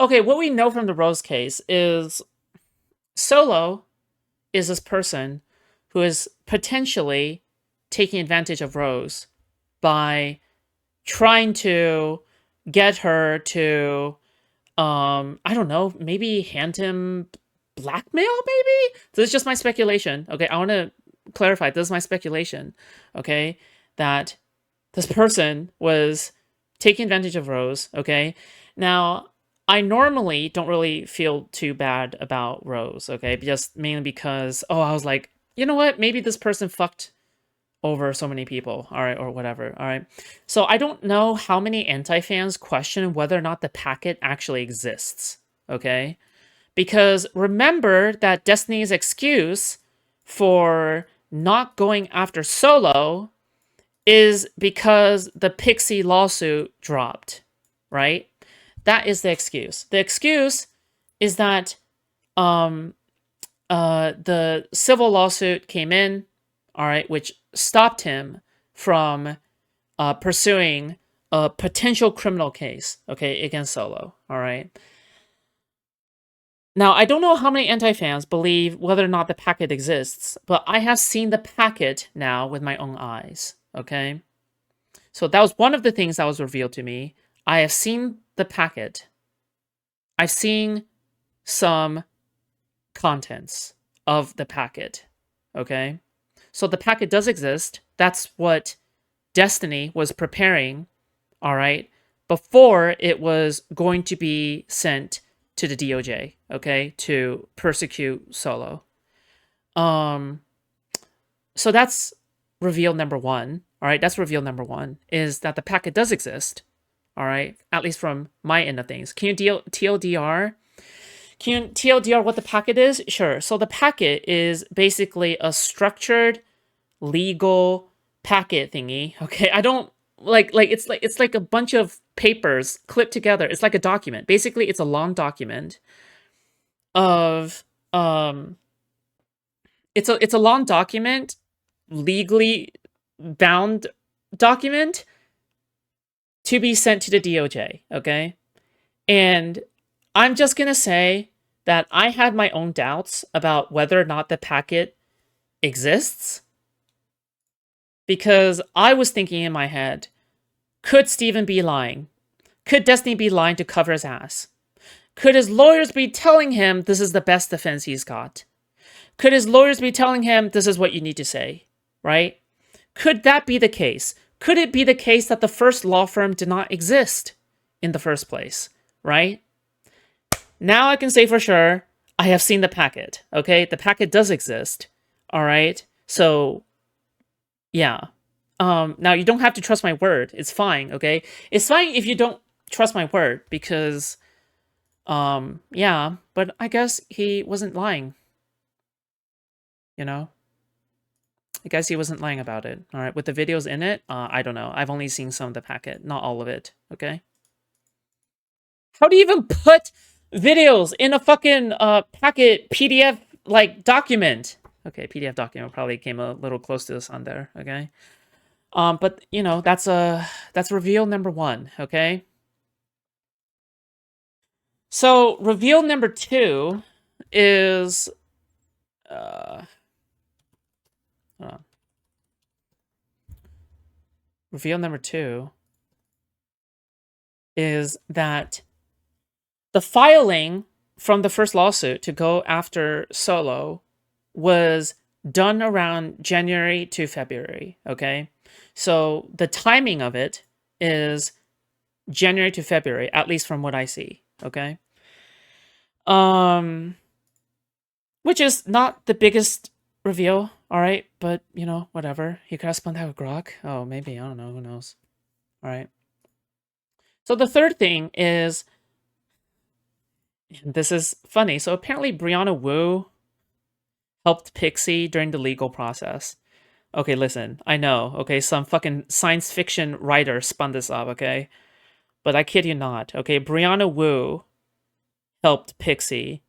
Okay, what we know from the Rose case is Solo is this person who is potentially taking advantage of Rose by trying to get her to I don't know, maybe hand him blackmail, maybe? This is just my speculation. Okay, I want to clarify. This is my speculation. Okay, that this person was taking advantage of Rose. Okay, now I normally don't really feel too bad about Rose. Okay, just mainly because I was like, you know what? Maybe this person fucked over so many people, all right, or whatever, all right. So I don't know how many anti-fans question whether or not the packet actually exists, okay? Because remember that Destiny's excuse for not going after Solo is because the Pxie lawsuit dropped, right? That is the excuse. The excuse is that um the civil lawsuit came in, all right, which stopped him from pursuing a potential criminal case, okay, against Solo, all right. Now, I don't know how many anti-fans believe whether or not the packet exists, but I have seen the packet now with my own eyes, okay? So that was one of the things that was revealed to me. I have seen the packet. I've seen some contents of the packet, okay? So the packet does exist. That's what Destiny was preparing, all right, before it was going to be sent to the DOJ, okay, to persecute Solo. So that's reveal number one. All right, that's reveal number one, is that the packet does exist. All right, at least from my end of things. Can you TLDR? Can you TLDR what the packet is? Sure. So the packet is basically a structured legal packet thingy. Okay, I don't it's like a bunch of papers clipped together. It's like a document. Basically, it's a long document of it's a long document, legally bound document to be sent to the DOJ, okay? And I'm just going to say that I had my own doubts about whether or not the packet exists, because I was thinking in my head, could Steven be lying? Could Destiny be lying to cover his ass? Could his lawyers be telling him this is the best defense he's got? Could his lawyers be telling him this is what you need to say, right? Could that be the case? Could it be the case that the first law firm did not exist in the first place, right? Now I can say for sure, I have seen the packet, okay? The packet does exist, all right? So, yeah. Now you don't have to trust my word. It's fine, okay? It's fine if you don't trust my word, because, yeah, but I guess he wasn't lying, you know? I guess he wasn't lying about it, all right? With the videos in it, I don't know. I've only seen some of the packet, not all of it, okay? How do you even put videos in a fucking packet PDF like document? Okay, PDF document probably came a little close to this on there, okay? But you know, that's reveal number one, okay? So reveal number two is hold on. Reveal number two is that the filing from the first lawsuit to go after Solo was done around January to February, okay? So the timing of it is January to February, at least from what I see, okay? Which is not the biggest reveal, all right? But, you know, whatever. He could have spun that with Grok. Oh, maybe, I don't know, who knows? All right. So the third thing is, this is funny. So apparently Briana Woo helped Pxie during the legal process. Okay, listen, I know, okay, some fucking science fiction writer spun this up, okay? But I kid you not, okay? Briana Woo helped Pxie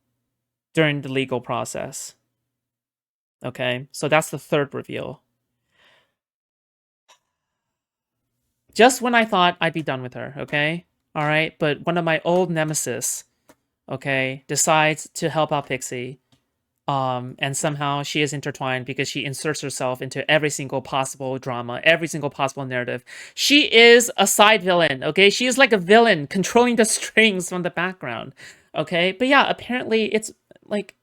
during the legal process. Okay, so that's the third reveal. Just when I thought I'd be done with her, okay? All right, but one of my old nemesis okay, decides to help out Pxie. And somehow she is intertwined because she inserts herself into every single possible drama, every single possible narrative. She is a side villain, okay? She is like a villain controlling the strings from the background, okay? But yeah, apparently it's like,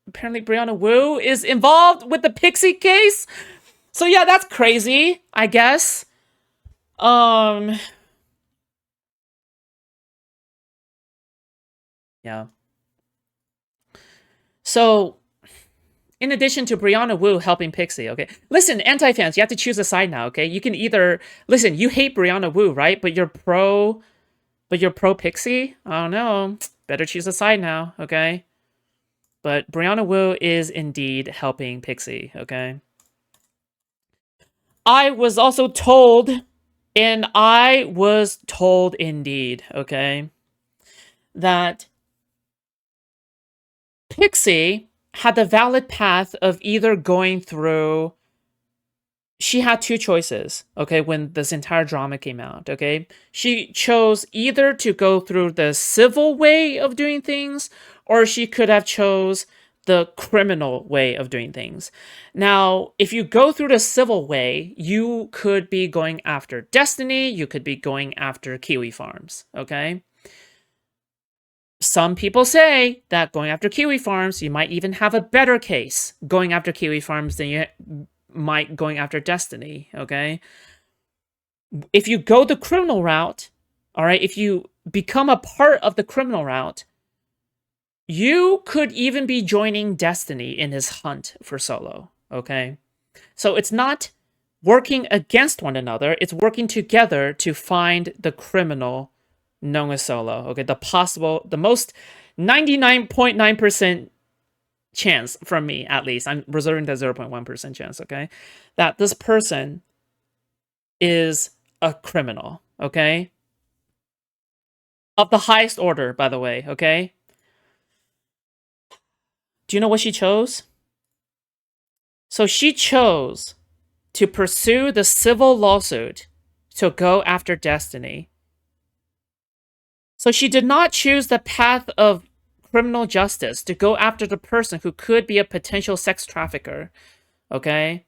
apparently Briana Woo is involved with the Pxie case. So yeah, that's crazy, I guess. Yeah. So, in addition to Briana Woo helping Pxie, okay? Listen, anti-fans, you have to choose a side now, okay? You can either... Listen, you hate Briana Woo, right? But you're pro Pxie? I don't know. Better choose a side now, okay? But Briana Woo is indeed helping Pxie, okay? I was also told, and I was told indeed, okay, that Pxie had the valid path of either going through... She had two choices, okay, when this entire drama came out, okay? She chose either to go through the civil way of doing things, or she could have chose the criminal way of doing things. Now, if you go through the civil way, you could be going after Destiny, you could be going after Kiwi Farms, okay? Some people say that going after Kiwi Farms, you might even have a better case going after Kiwi Farms than you might going after Destiny, okay? If you go the criminal route, all right, if you become a part of the criminal route, you could even be joining Destiny in his hunt for Solo, okay? So it's not working against one another, it's working together to find the criminal known as Solo, okay? The most 99.9% chance from me, at least, I'm reserving the 0.1% chance, okay, that this person is a criminal, okay, of the highest order, by the way, okay. Do you know what she chose? So she chose to pursue the civil lawsuit to go after Destiny. So she did not choose the path of criminal justice to go after the person who could be a potential sex trafficker, okay?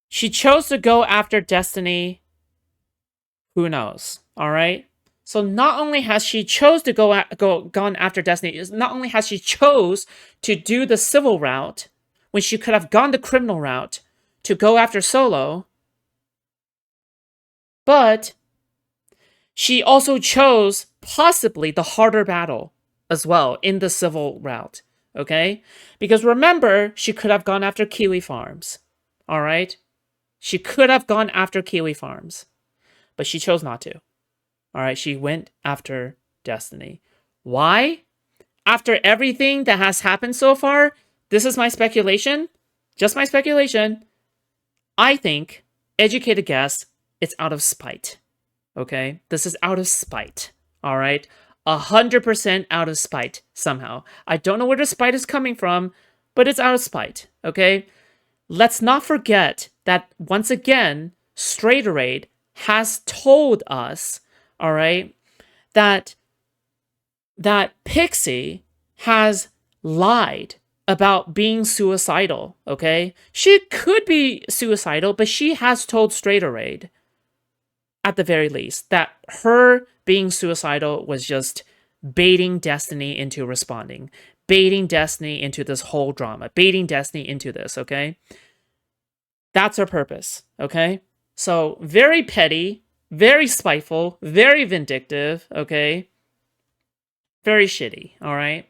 She chose to go after Destiny. Who knows? All right. So not only has she chose to gone after Destiny, not only has she chose to do the civil route when she could have gone the criminal route to go after Solo, but she also chose possibly the harder battle as well in the civil route, okay? Because remember, she could have gone after Kiwi Farms, all right? She could have gone after Kiwi Farms, but she chose not to, all right? She went after Destiny. Why? After everything that has happened so far, this is my speculation, just my speculation, I think, educated guess, it's out of spite. Okay? This is out of spite. All right? 100% out of spite somehow. I don't know where the spite is coming from, but it's out of spite. Okay? Let's not forget that once again, Straighteraid has told us, all right, that Pxie has lied about being suicidal, okay? She could be suicidal, but she has told Straighteraid, at the very least, that her being suicidal was just baiting Destiny into responding, baiting Destiny into this whole drama, baiting Destiny into this, okay? That's her purpose, okay? So, very petty, very spiteful, very vindictive, okay? Very shitty, all right?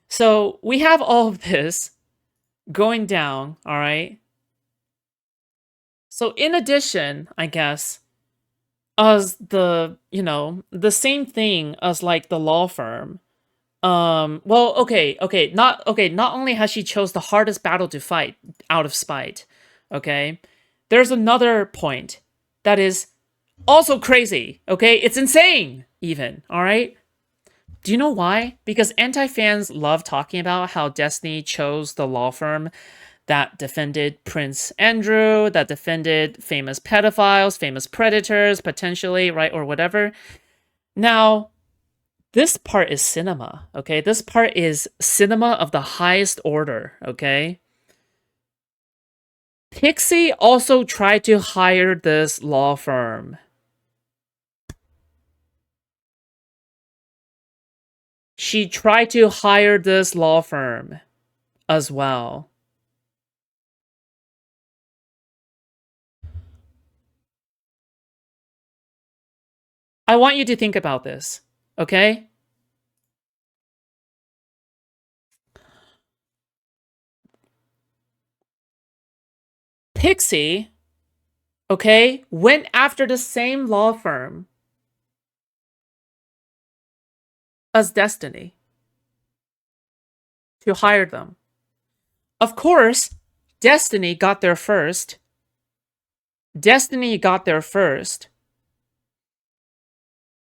So, we have all of this going down, all right? So, in addition, I guess, as the, the same thing as like the law firm. Well, not only has she chose the hardest battle to fight out of spite, okay? There's another point that is also crazy, okay? It's insane, even, all right? Do you know why? Because anti-fans love talking about how Destiny chose the law firm that defended Prince Andrew, that defended famous pedophiles, famous predators, potentially, right, or whatever. Now, This part is cinema, okay? This part is cinema of the highest order, okay? Pxie also tried to hire this law firm. She tried to hire this law firm as well. I want you to think about this, okay? Pxie, okay, went after the same law firm as Destiny to hire them. Of course, Destiny got there first. Destiny got there first.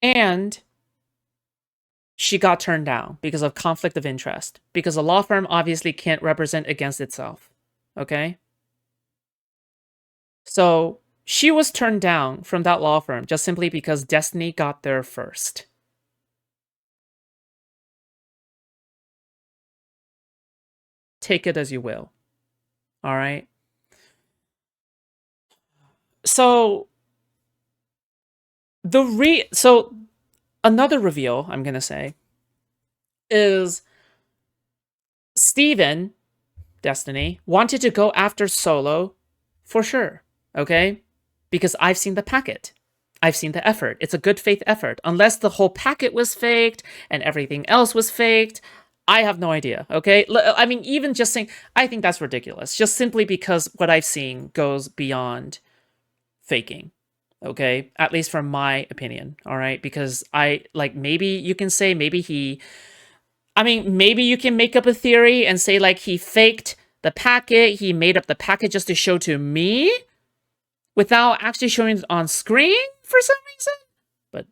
And she got turned down because of conflict of interest. Because a law firm obviously can't represent against itself. Okay? So she was turned down from that law firm just simply because Destiny got there first. Take it as you will. All right? So so another reveal I'm going to say is Steven, Destiny, wanted to go after Solo for sure, okay? Because I've seen the packet. I've seen the effort. It's a good faith effort. Unless the whole packet was faked and everything else was faked, I have no idea, okay? I mean, even just saying, I think that's ridiculous. Just simply because what I've seen goes beyond faking, okay? At least from my opinion, all right? Because maybe you can say maybe you can make up a theory and say, like, he faked the packet, he made up the packet just to show to me without actually showing it on screen for some reason. But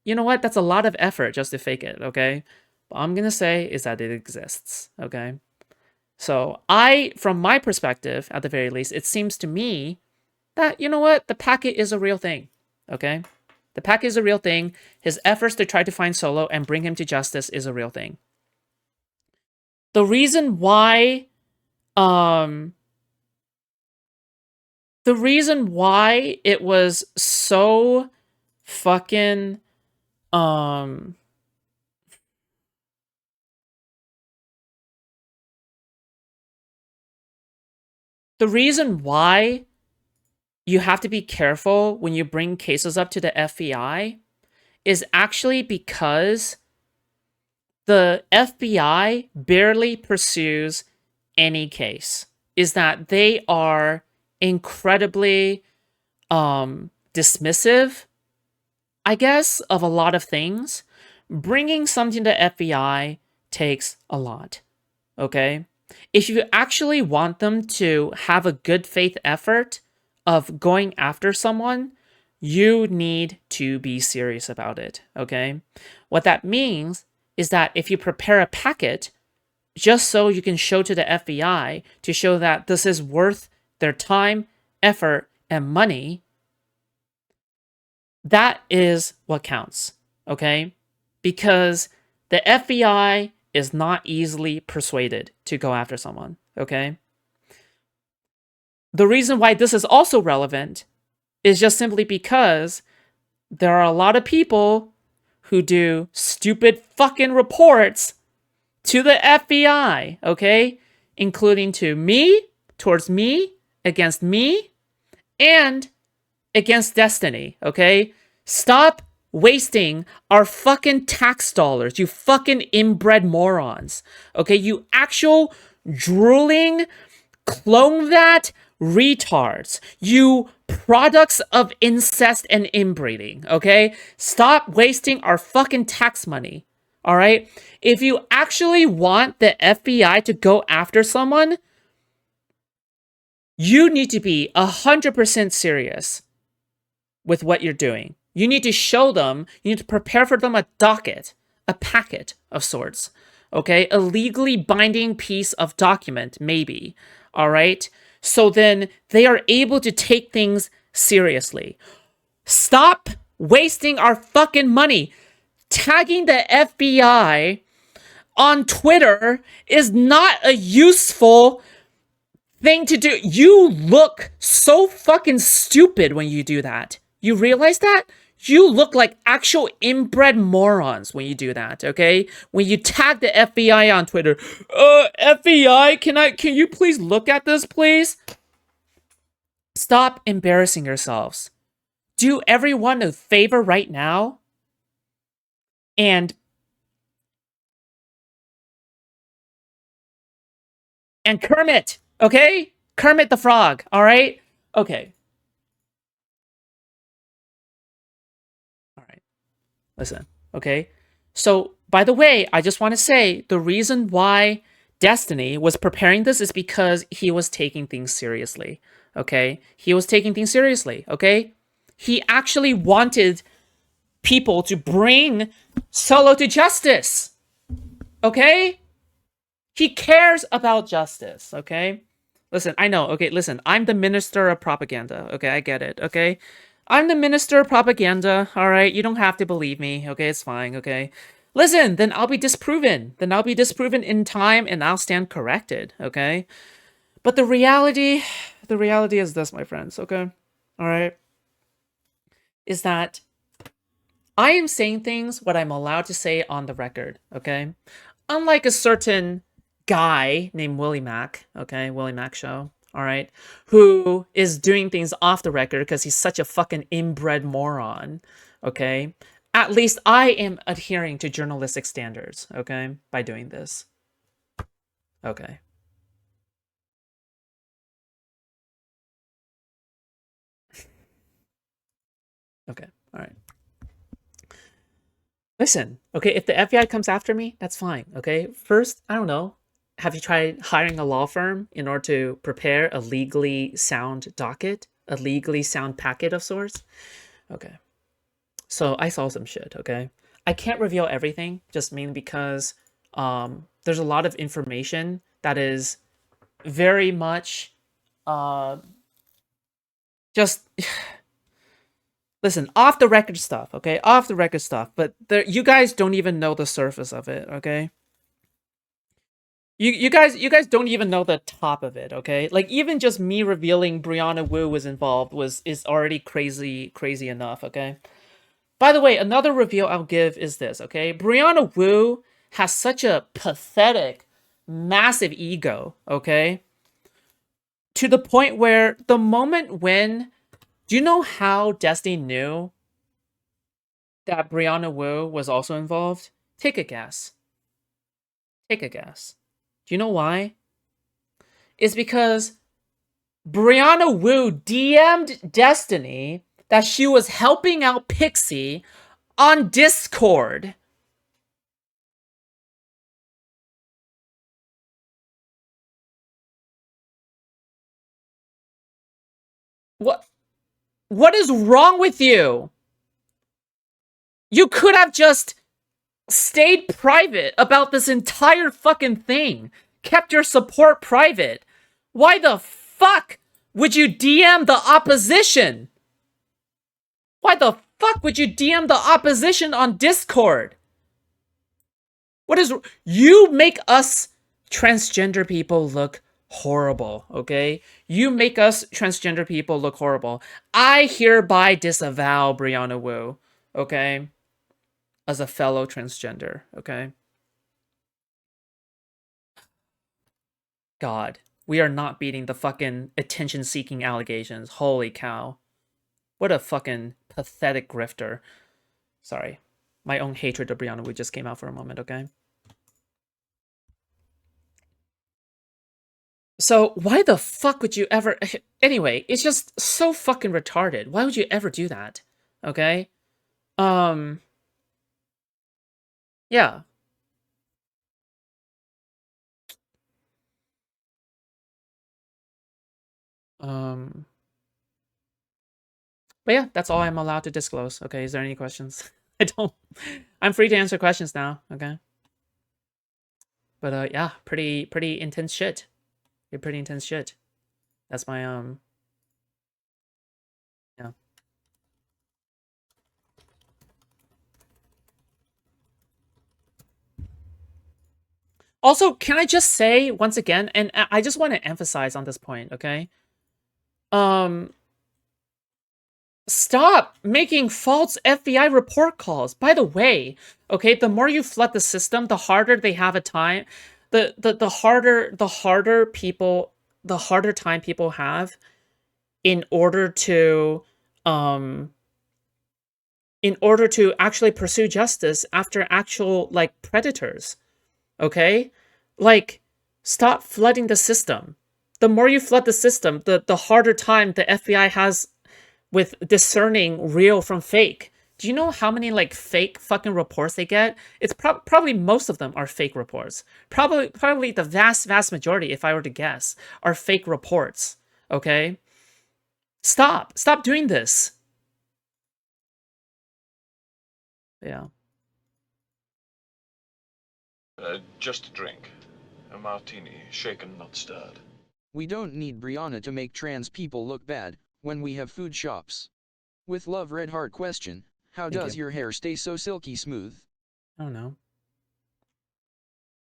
you know what? That's a lot of effort just to fake it, okay? All I'm gonna say is that it exists, okay? So from my perspective, at the very least, it seems to me that, you know what? The packet is a real thing, okay? The packet is a real thing. His efforts to try to find Solo and bring him to justice is a real thing. The reason why it was so fucking the reason why you have to be careful when you bring cases up to the FBI is actually because the FBI barely pursues any case. Is that they are incredibly dismissive, I guess, of a lot of things. Bringing something to FBI takes a lot, okay? If you actually want them to have a good faith effort of going after someone, you need to be serious about it, okay? What that means is that if you prepare a packet just so you can show to the FBI to show that this is worth their time, effort, and money, that is what counts, okay? Because the FBI is not easily persuaded to go after someone, okay? The reason why this is also relevant is just simply because there are a lot of people who do stupid fucking reports to the FBI, okay? Including to me, towards me, against me, and against Destiny, okay? Stop wasting our fucking tax dollars, you fucking inbred morons, okay? You actual drooling, clone that retards. You products of incest and inbreeding, okay? Stop wasting our fucking tax money, all right? If you actually want the FBI to go after someone, you need to be 100% serious with what you're doing. You need to show them, you need to prepare for them a docket, a packet of sorts, okay? A legally binding piece of document, maybe, all right? So then they are able to take things seriously. Stop wasting our fucking money. tagging the FBI on Twitter is not a useful thing to do. You look so fucking stupid when you do that. You realize that? You look like actual inbred morons when you do that, okay? When you tag the FBI on Twitter, FBI, can you please look at this, please? Stop embarrassing yourselves. Do everyone a favor right now and Kermit, okay? Kermit the Frog, all right? Okay. All right. Listen, okay? So, by the way, I just want to say the reason why Destiny was preparing this is because he was taking things seriously, okay? He was taking things seriously, okay? He actually wanted people to bring Solo to justice, okay? He cares about justice, okay? Listen, I know, okay, listen, I'm the minister of propaganda, okay? I get it, okay? I'm the minister of propaganda, alright? You don't have to believe me, okay? It's fine, okay? Listen, then I'll be disproven. Then I'll be disproven in time and I'll stand corrected, okay? But the reality is this, my friends, okay? Alright? Is that I am saying things what I'm allowed to say on the record, okay? Unlike a certain guy named Willie Mack, okay, Willie Mack show, all right, who is doing things off the record because he's such a fucking inbred moron, okay? At least I am adhering to journalistic standards, okay, by doing this. Okay. Okay, all right. Listen, okay, if the FBI comes after me, that's fine, okay? First, I don't know, have you tried hiring a law firm in order to prepare a legally sound docket? A legally sound packet of sorts? Okay. So I saw some shit, okay? I can't reveal everything, just mainly because there's a lot of information that is very much just listen, off the record stuff, okay? Off the record stuff, but you guys don't even know the surface of it, okay? You guys don't even know the top of it, okay? Like even just me revealing Briana Woo was involved is already crazy enough, okay? By the way, another reveal I'll give is this, okay? Briana Woo has such a pathetic, massive ego, okay? To the point where the moment when do you know how Destiny knew that Briana Woo was also involved? Take a guess. Take a guess. Do you know why? It's because Briana Woo DM'd Destiny that she was helping out Pxie on Discord. What is wrong with you? You could have just stayed private about this entire fucking thing. Kept your support private. Why the fuck would you DM the opposition? Why the fuck would you DM the opposition on Discord? What is... You make us transgender people look horrible, okay? You make us transgender people look horrible. I hereby disavow Briana Woo, okay? As a fellow transgender, okay? God, we are not beating the fucking attention-seeking allegations. Holy cow. What a fucking pathetic grifter. Sorry. My own hatred of Briana Woo just came out for a moment, okay? So, why the fuck would you ever... Anyway, it's just so fucking retarded. Why would you ever do that? Okay? Yeah. But yeah, that's all I'm allowed to disclose. Okay, is there any questions? I'm free to answer questions now, okay? But yeah, pretty intense shit. Pretty intense shit. That's my yeah. Also, can I just say once again, and I just want to emphasize on this point, okay? Um, Stop making false FBI report calls. By the way, okay, the more you flood the system, the harder they have a time. The harder time people have in order to um actually pursue justice after actual like predators. Okay? Like, stop flooding the system. The more you flood the system, the harder time the FBI has with discerning real from fake. Do you know how many like fake fucking reports they get? It's probably most of them are fake reports. Probably the vast majority, if I were to guess, are fake reports. Okay? Stop doing this. Yeah. Just a drink. A martini, shaken, not stirred. We don't need Briana to make trans people look bad, when we have Foodshops. With love, Red Heart question, how Thank does you. your hair stay so silky smooth? I don't know.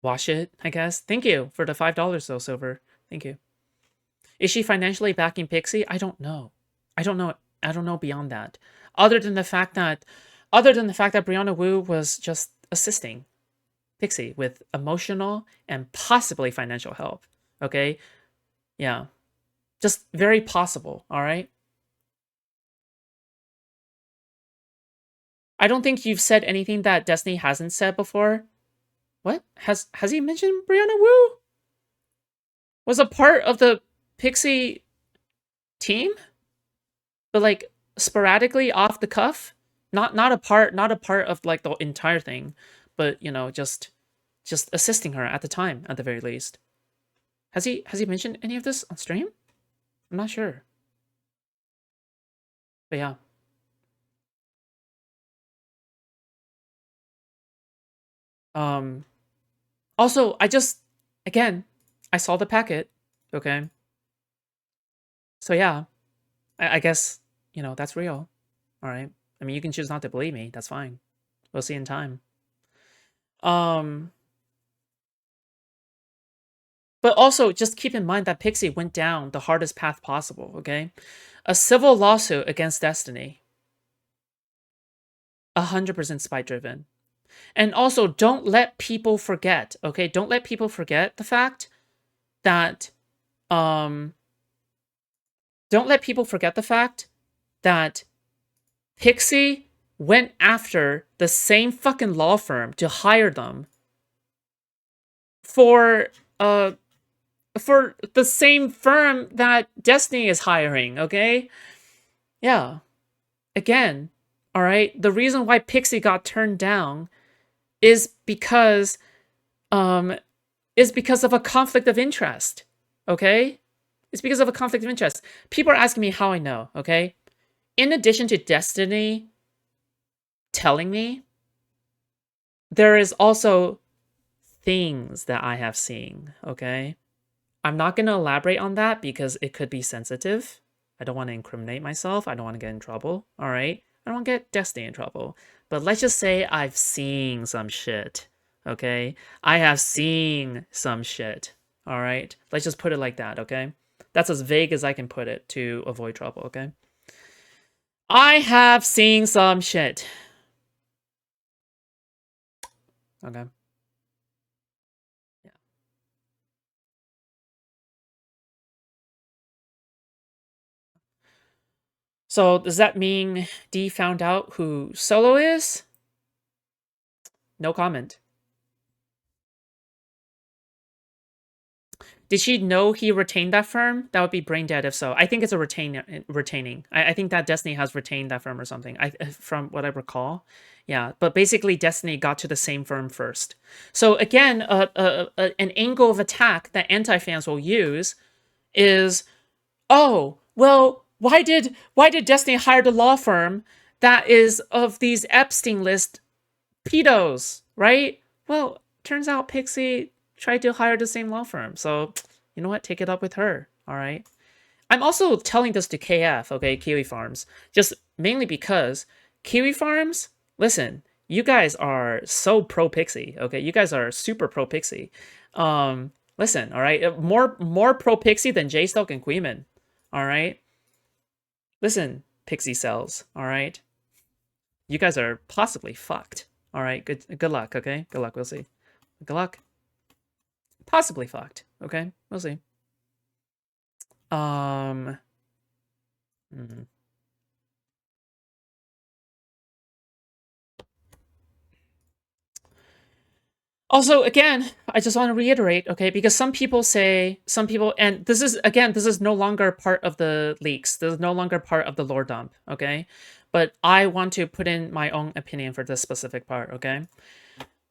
Wash it, I guess. Thank you for the $5 though, Silver. Thank you. Is she financially backing Pxie? I don't know. I don't know. I don't know beyond that. Other than the fact that Briana Woo was just assisting Pxie with emotional and possibly financial help. Okay? Yeah. Just very possible, all right? I don't think you've said anything that Destiny hasn't said before. What? Has he mentioned Briana Woo? Was a part of the Pxie team? But like sporadically off the cuff? Not a part of like the entire thing, but you know, just assisting her at the time at the very least. Has he mentioned any of this on stream? I'm not sure. But yeah. Um Also, again, I saw the packet, okay? So yeah, I guess, you know, that's real. All right. I mean, you can choose not to believe me. That's fine. We'll see in time. Um But also, just keep in mind that Pxie went down the hardest path possible, okay? A civil lawsuit against Destiny. 100% spite-driven. And also, don't let people forget, okay? Don't let people forget the fact that, um... Don't let people forget the fact that Pxie went after the same fucking law firm to hire them for, for the same firm that Destiny is hiring, okay? Yeah. Again, all right? The reason why Pxie got turned down is because of a conflict of interest. Okay? It's because of a conflict of interest. People are asking me how I know, okay? In addition to Destiny telling me, there is also things that I have seen, okay? I'm not going to elaborate on that because it could be sensitive. I don't want to incriminate myself. I don't want to get in trouble, all right? I don't want to get Destiny in trouble. But let's just say I've seen some shit, okay? I have seen some shit, all right? Let's just put it like that, okay? That's as vague as I can put it to avoid trouble, okay? I have seen some shit. Okay. Yeah. So does that mean D found out who Solo is? No comment. Did she know he retained that firm? That would be brain dead if so. I think it's a retaining. I think that Destiny has retained that firm or something. From what I recall. Yeah, but basically Destiny got to the same firm first. So again, an angle of attack that anti-fans will use is, oh, well, why did Destiny hire the law firm that is of these Epstein list pedos, right? Well, turns out Pxie tried to hire the same law firm. So, you know what? Take it up with her, all right? I'm also telling this to KF, okay, Kiwi Farms, just mainly because Kiwi Farms, listen, You guys are so pro Pxie, okay? You guys are super pro Pxie. Listen, all right? More pro Pxie than J-Stoke and Queeman, all right? Listen, Pxie cells, all right? You guys are possibly fucked, all right? Good luck, okay? Good luck, we'll see. Good luck. Possibly fucked, okay? We'll see. Hmm. Also, again, I just want to reiterate, okay, because some people, and this is no longer part of the leaks. This is no longer part of the lore dump, okay? But I want to put in my own opinion for this specific part, okay?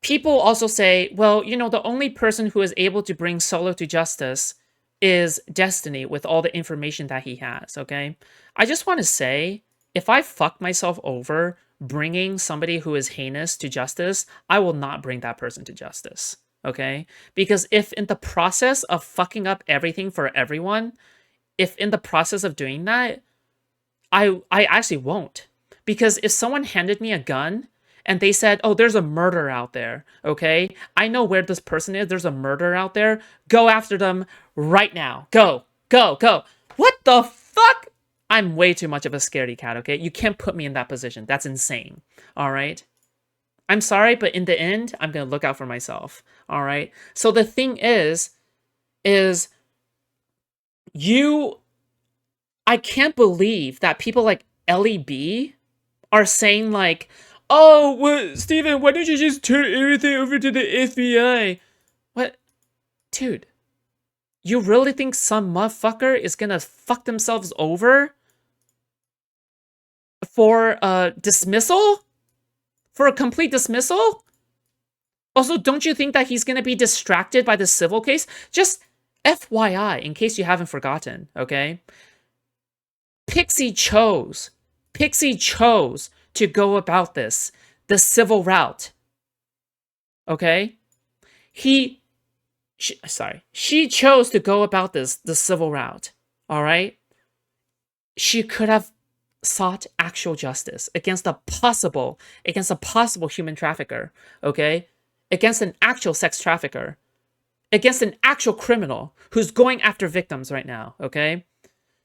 People also say, well, you know, the only person who is able to bring Solo to justice is Destiny with all the information that he has, okay? I just want to say, if I fuck myself over bringing somebody who is heinous to justice, I will not bring that person to justice, okay? Because if in the process of fucking up everything for everyone, if in the process of doing that, I actually won't. Because if someone handed me a gun and they said, oh, there's a murder out there, okay? I know where this person is. There's a murder out there. Go after them right now. Go, go, go. What the fuck? I'm way too much of a scaredy cat, okay? You can't put me in that position. That's insane, all right? I'm sorry, but in the end, I'm going to look out for myself, all right? So the thing is I can't believe that people like Ellie B are saying like, oh, what, Steven, why don't you just turn everything over to the FBI? What? Dude, you really think some motherfucker is gonna fuck themselves over for a dismissal? For a complete dismissal? Also, don't you think that he's gonna be distracted by the civil case? Just FYI, in case you haven't forgotten, okay? Pxie chose to go about this, the civil route. Okay? She chose to go about this, the civil route. All right? She could have sought actual justice against a possible human trafficker, okay? Against an actual sex trafficker, against an actual criminal who's going after victims right now, okay?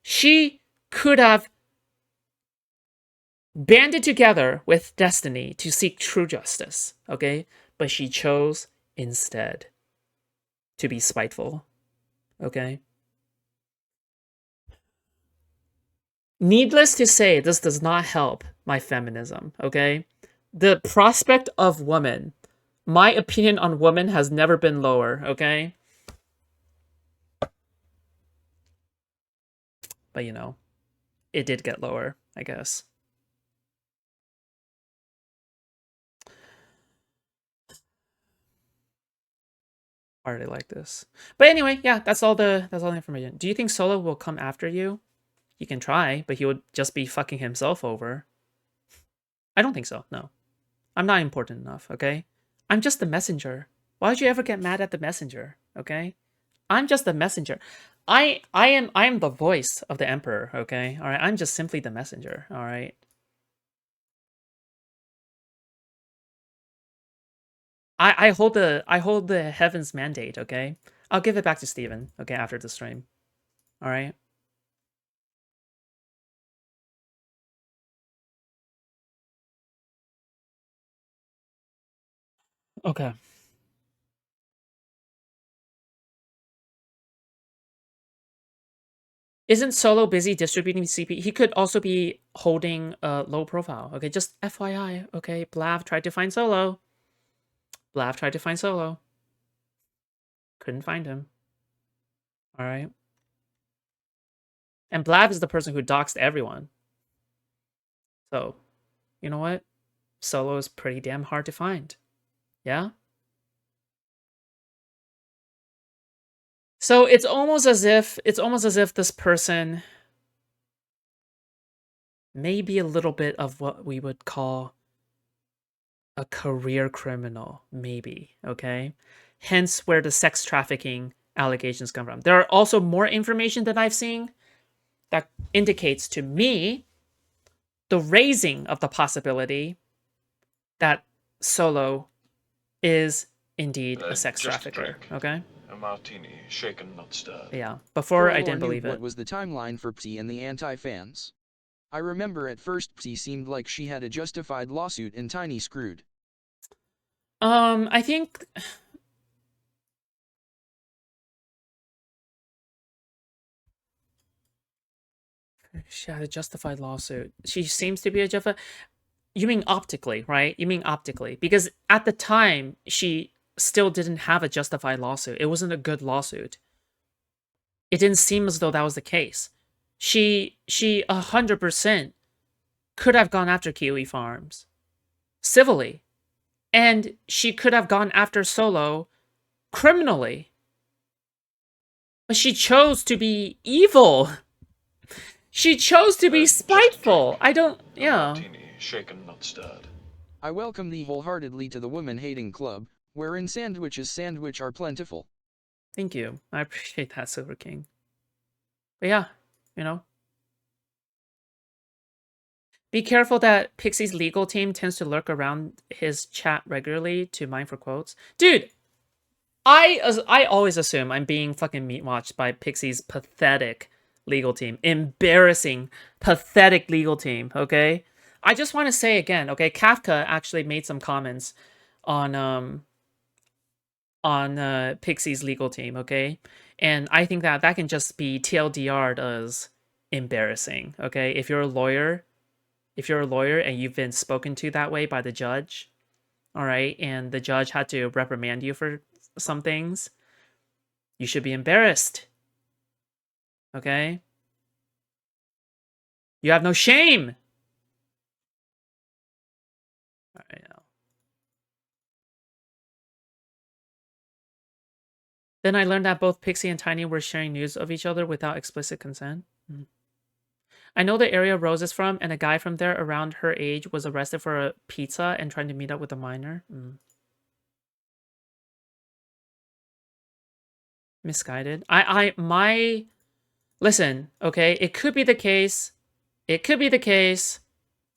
She could have banded together with Destiny to seek true justice, okay? But she chose instead to be spiteful, okay? Needless to say, this does not help my feminism, okay? The prospect of women, my opinion on women has never been lower, okay? But, you know, it did get lower, I guess. I already like this. But anyway, yeah, that's all the information. Do you think Solo will come after you? He can try, but he would just be fucking himself over. I don't think so, no. I'm not important enough, okay? I'm just the messenger. Why would you ever get mad at the messenger, okay? I'm just the messenger. I am the voice of the Emperor, okay? Alright, I'm just simply the messenger, alright? I hold the heaven's mandate, okay? I'll give it back to Steven, okay, after the stream. Alright? Okay. Isn't Solo busy distributing CP? He could also be holding a low profile. Okay, just FYI. Okay, Blav tried to find Solo. Couldn't find him. All right. And Blav is the person who doxed everyone. So, you know what? Solo is pretty damn hard to find. Yeah? So it's almost as if this person may be a little bit of what we would call a career criminal, maybe, okay? Hence where the sex trafficking allegations come from. There are also more information that I've seen that indicates to me the raising of the possibility that Solo is indeed a sex Just a trafficker, drink. okay? A martini, shaken, not stirred. Yeah, before I didn't Forlorn believe what it. was the timeline for Pxie and the anti-fans? I remember at first Pxie seemed like she had a justified lawsuit and Tiny screwed. I think she had a justified lawsuit. She seems to be a justified. You mean optically, right? You mean optically. Because at the time, she still didn't have a justified lawsuit. It wasn't a good lawsuit. It didn't seem as though that was the case. She 100% could have gone after Kiwi Farms civilly. And she could have gone after Solo criminally. But she chose to be evil. She chose to be spiteful. I don't, yeah. Martini, shaken, not stirred. I welcome thee wholeheartedly to the woman-hating club, wherein sandwich are plentiful. Thank you. I appreciate that, Silver King. But yeah, you know. Be careful that Pxie's legal team tends to lurk around his chat regularly to mine for quotes. Dude, I always assume I'm being fucking meat-watched by Pxie's pathetic legal team. Embarrassing, pathetic legal team, okay? I just want to say again, okay, Kafka actually made some comments on Pxie's legal team, okay? And I think that that can just be TLDR'd as embarrassing, okay? If you're a lawyer and you've been spoken to that way by the judge, all right, and the judge had to reprimand you for some things, you should be embarrassed, okay? You have no shame. All right, now. Then I learned that both Pxie and Tiny were sharing news of each other without explicit consent. I know the area Rose is from, and a guy from there around her age was arrested for a pizza and trying to meet up with a minor. Misguided. Listen, okay, it could be the case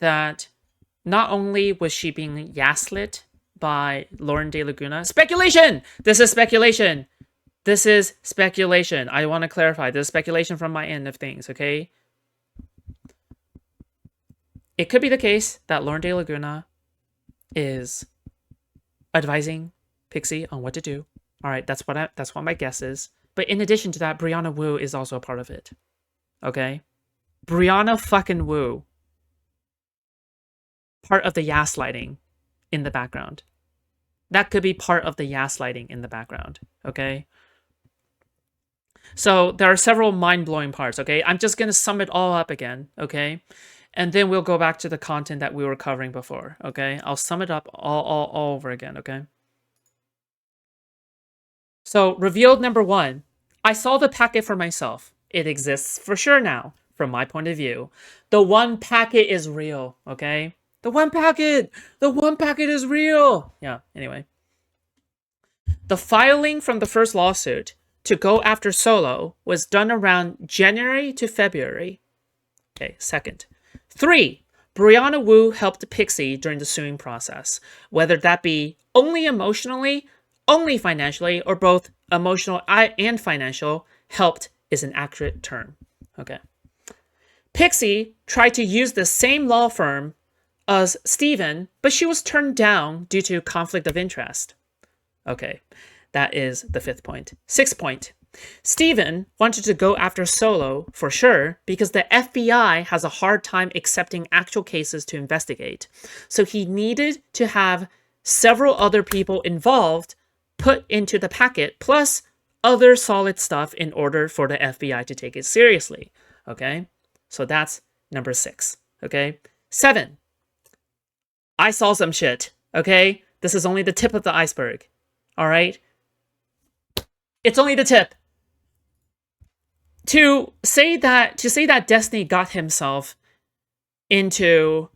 that not only was she being gaslit by Lauren De Laguna. Speculation! This is speculation. This is speculation. I want to clarify. This is speculation from my end of things, okay? It could be the case that Lauren De Laguna is advising Pxie on what to do. All right, that's what my guess is. But in addition to that, Briana Woo is also a part of it. Okay? Briana fucking Woo. Part of the gaslighting in the background. That could be part of the gaslighting in the background. Okay? So there are several mind-blowing parts, okay? I'm just going to sum it all up again, okay? And then we'll go back to the content that we were covering before, okay? I'll sum it up all over again, okay? So, revealed number 1. I saw the packet for myself. It exists for sure now, from my point of view. The one packet is real, okay? The one packet is real. Yeah, anyway. The filing from the first lawsuit to go after Solo was done around January to February. Okay, second. 3. Briana Woo helped Pxie during the suing process, whether that be only emotionally, only financially, or both emotional and financial. Helped is an accurate term. Okay. Pxie tried to use the same law firm as Steven, but she was turned down due to conflict of interest. Okay, that is the 5th point. 6th point. Steven wanted to go after Solo for sure because the FBI has a hard time accepting actual cases to investigate. So he needed to have several other people involved put into the packet plus other solid stuff in order for the FBI to take it seriously. Okay, so that's number 6. Okay, 7. I saw some shit. Okay, this is only the tip of the iceberg. All right, it's only the tip. To say that Destiny got himself into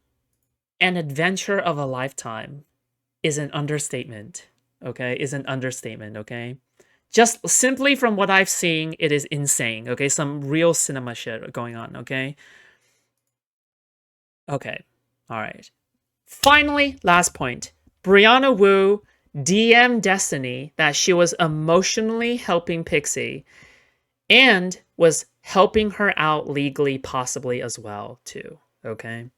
an adventure of a lifetime is an understatement. Okay, is an understatement. Okay, just simply from what I've seen, it is insane. Okay, some real cinema shit going on. Okay. Okay. All right. Finally, last point. Briana Woo DM Destiny that she was emotionally helping Pxie and was helping her out legally possibly as well too, okay?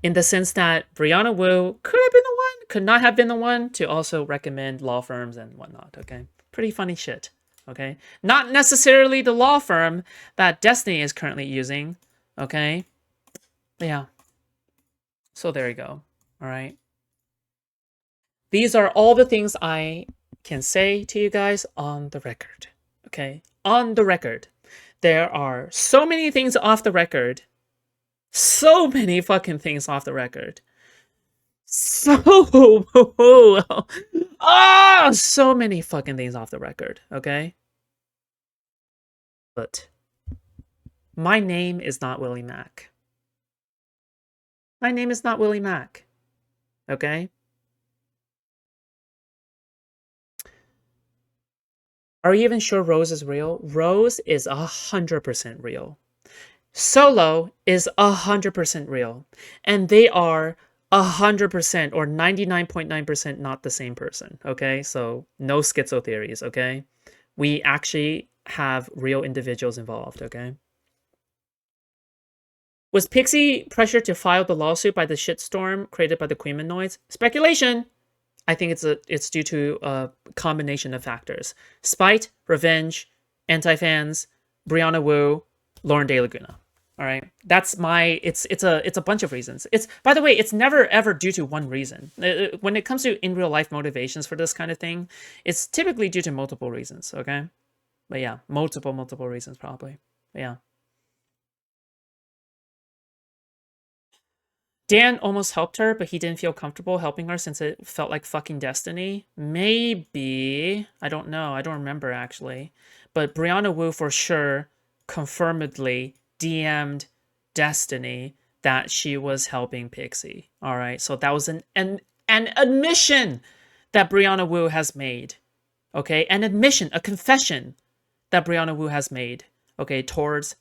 In the sense that Briana Woo could have been the one, could not have been the one to also recommend law firms and whatnot, okay? Pretty funny shit, okay? Not necessarily the law firm that Destiny is currently using, okay? But yeah. So there you go, all right? These are all the things I can say to you guys on the record, okay? On the record. There are so many things off the record. So many fucking things off the record. So so many fucking things off the record, okay? But my name is not Willie Mack. My name is not Willie Mack. Okay? Are you even sure Rose is real? Rose is 100% real. Solo is 100% real. And they are 100% or 99.9% not the same person. Okay? So no schizo theories. Okay? We actually have real individuals involved. Okay? Was Pxie pressured to file the lawsuit by the shitstorm created by the Queenoids? Speculation! I think it's due to a combination of factors. Spite, revenge, anti-fans, Briana Woo, Lauren De Laguna. All right, that's my. It's a bunch of reasons. It's, by the way, it's never ever due to one reason. When it comes to in real life motivations for this kind of thing, it's typically due to multiple reasons. Okay, but yeah, multiple reasons probably. But yeah. Dan almost helped her, but he didn't feel comfortable helping her since it felt like fucking destiny. Maybe. I don't know. I don't remember, actually. But Briana Woo, for sure, confirmedly DM'd Destiny that she was helping Pxie. All right? So that was an admission that Briana Woo has made. Okay? An admission, a confession that Briana Woo has made. Okay? Towards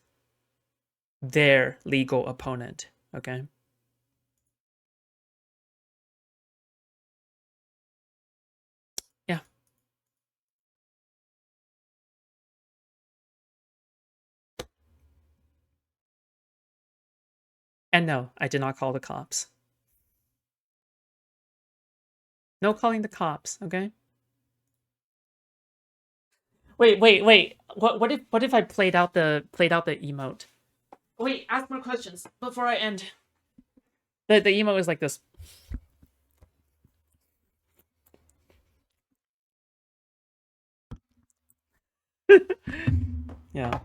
their legal opponent. Okay? Yeah. And no, I did not call the cops. No calling the cops, okay? Wait. What if I played out the emote? Wait, ask more questions before I end. The emote is like this. Yeah.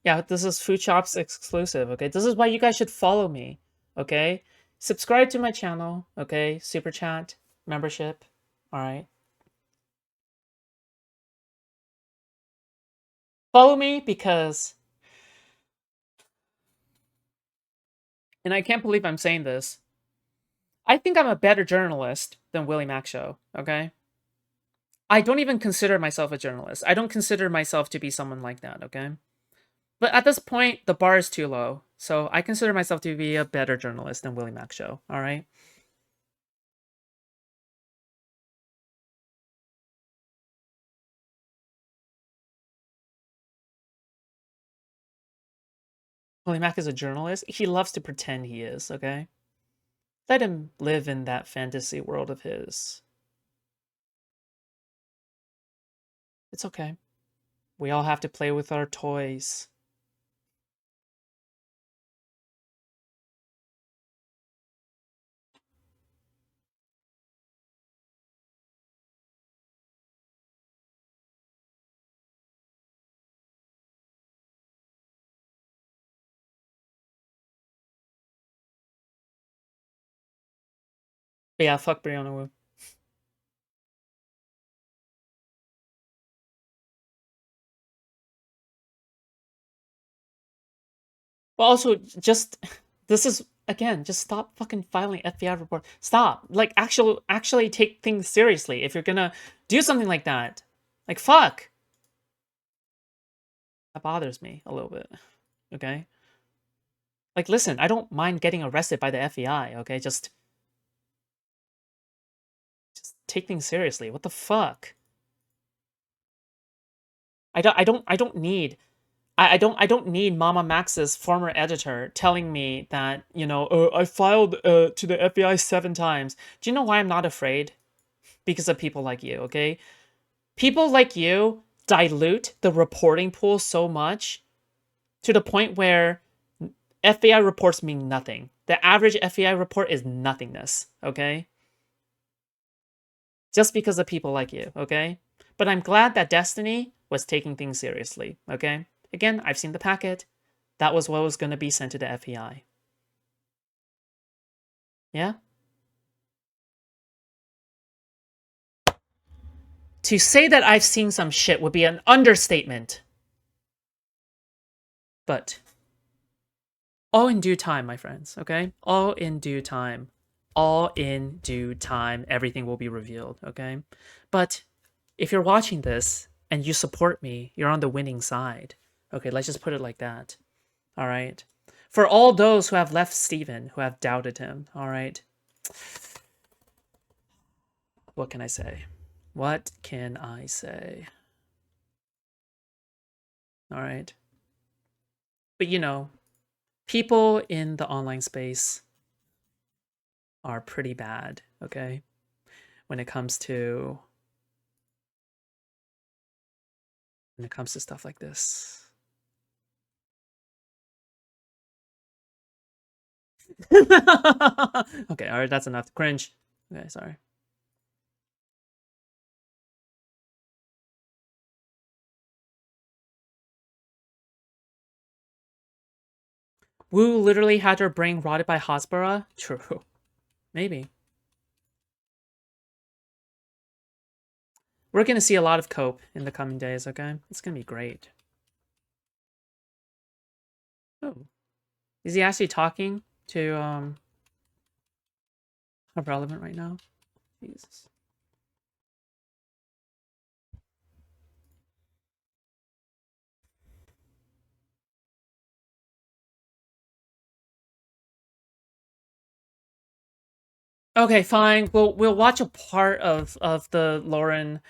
Yeah, this is Foodshops exclusive, okay? This is why you guys should follow me, okay? Subscribe to my channel, okay? Super chat, membership, all right? Follow me because, and I can't believe I'm saying this, I think I'm a better journalist than Willie Mack Show, okay? I don't even consider myself a journalist. I don't consider myself to be someone like that, okay? But at this point, the bar is too low. So I consider myself to be a better journalist than Willie Mack Show, all right? Willie Mack is a journalist. He loves to pretend he is, okay? Let him live in that fantasy world of his. It's okay. We all have to play with our toys. But yeah, fuck Brianna Wu. But also, just, this is, again, just stop fucking filing FBI report. Stop. Like, actually take things seriously if you're gonna do something like that. Like, fuck. That bothers me a little bit. Okay? Like, listen, I don't mind getting arrested by the FBI, okay? Just take things seriously. What the fuck? I don't need I don't need Mama Max's former editor telling me that, I filed to the FBI 7 times. Do you know why I'm not afraid? Because of people like you, okay? People like you dilute the reporting pool so much to the point where FBI reports mean nothing. The average FBI report is nothingness, okay? Just because of people like you, okay? But I'm glad that Destiny was taking things seriously, okay? Again, I've seen the packet. That was what was going to be sent to the FBI. Yeah? To say that I've seen some shit would be an understatement. But all in due time, my friends, okay? All in due time. All in due time, everything will be revealed, okay? But if you're watching this and you support me, you're on the winning side. Okay, let's just put it like that. All right? For all those who have left Stephen, who have doubted him, all right? What can I say? What can I say? All right? But people in the online space are pretty bad, okay? When it comes to stuff like this. Okay, all right, that's enough. Cringe. Okay, sorry. Wu literally had her brain rotted by Hasbara? True. Maybe. We're gonna see a lot of Cope in the coming days, okay? It's gonna be great. Oh. Is he actually talking to, how relevant right now? Jesus. Okay, fine. We'll watch a part of the Lauren